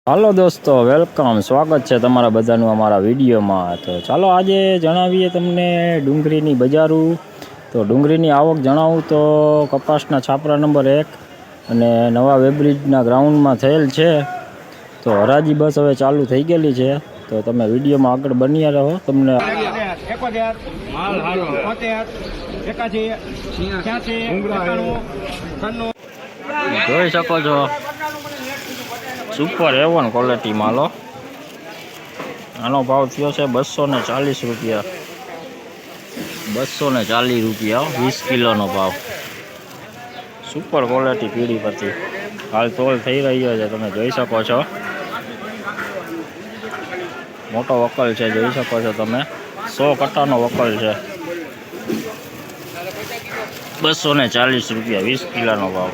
હાલો દોસ્તો, વેલકમ, સ્વાગત છે તમારા બધાનું અમારા વિડીયોમાં। તો ચાલો આજે જણાવીએ તમને ડુંગળીની બજારું। તો ડુંગળીની આવક જણાવું તો કપાસના છાપરા નંબર 1 અને નવા વેબ્રિજના ગ્રાઉન્ડમાં થયેલ છે। તો હરાજી બસ હવે ચાલુ થઈ ગયેલી છે, તો તમે વિડીયોમાં આગળ બન્યા રહો। તમને જોઈ શકો છો, સુપર A1 ક્વોલિટી માલો। આનો ભાવ થયો છે 240 રૂપિયા। 240 રૂપિયા, 20 કિલોનો ભાવ। સુપર ક્વોલિટી પીળી પત્તી હાલ તોલ થઈ રહ્યો છે, તમે જોઈ શકો છો। મોટો વકલ છે, જોઈ શકો છો તમે, 100 કટ્ટાનો વકલ છે। 240 રૂપિયા, 20 કિલોનો ભાવ।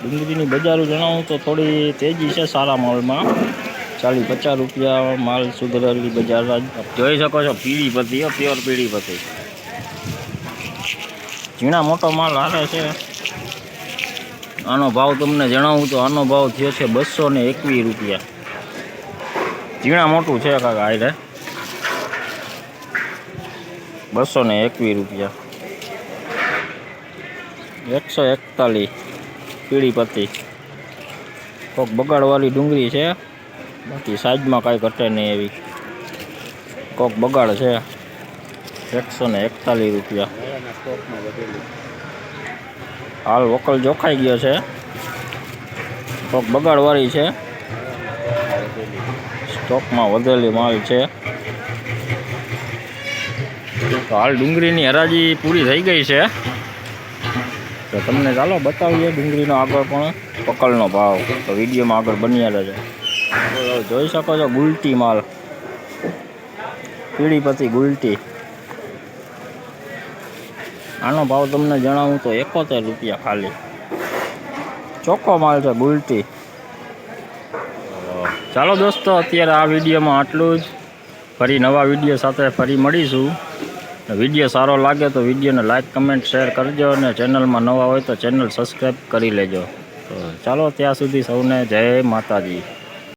ડુંગળીની બજારું જણાવું તો થોડી તેજી છે સારા માલમાં। 40-50 રૂપિયા માલ સુધરેલી બજાર જોઈ શકો છો। પીળી પત્તી, પ્યોર પીળી પત્તી, ઝીણા મોટો માલ આવે છે। આનો ભાવ તમને જણાવું તો આનો ભાવ થયો છે 221 રૂપિયા। ઝીણા મોટું છે કાકા, આયરે 221 રૂપિયા। 141 પીળી પત્તી, કોક બગાડવાળી ડુંગળી છે, બાકી સાઈઝમાં કાંઈ ઘટે નહીં એવી, કોક બગાડ છે। 141 રૂપિયા હાલ વકલ જોખાઈ ગયો છે, કોક બગાડવાળી છે, સ્ટોકમાં વધેલી માલ છે। તો હાલ ડુંગળીની હરાજી પૂરી થઈ ગઈ છે, તો તમને ચાલો બતાવીએ ડુંગળીનો આગળ પણ પકલનો ભાવ। તો વિડીયોમાં આગળ બન્યા રહેજો। જોઈ શકો છો ગુલટી માલ, પીળી પત્તી ગુલટી, આનો ભાવ તમને જણાવું તો 71 રૂપિયા ખાલી। ચોખ્ખો માલ છે ગુલટી। ચાલો દોસ્તો, અત્યારે આ વિડીયોમાં આટલું જ। ફરી નવા વિડીયો સાથે ફરી મળીશું। વિડીયો સારો લાગે તો વિડીયોને લાઇક, કમેન્ટ, શેર કરજો, અને ચેનલમાં નવા હોય તો ચેનલ સબસ્ક્રાઈબ કરી લેજો। તો ચાલો ત્યાં સુધી સૌને જય માતાજી।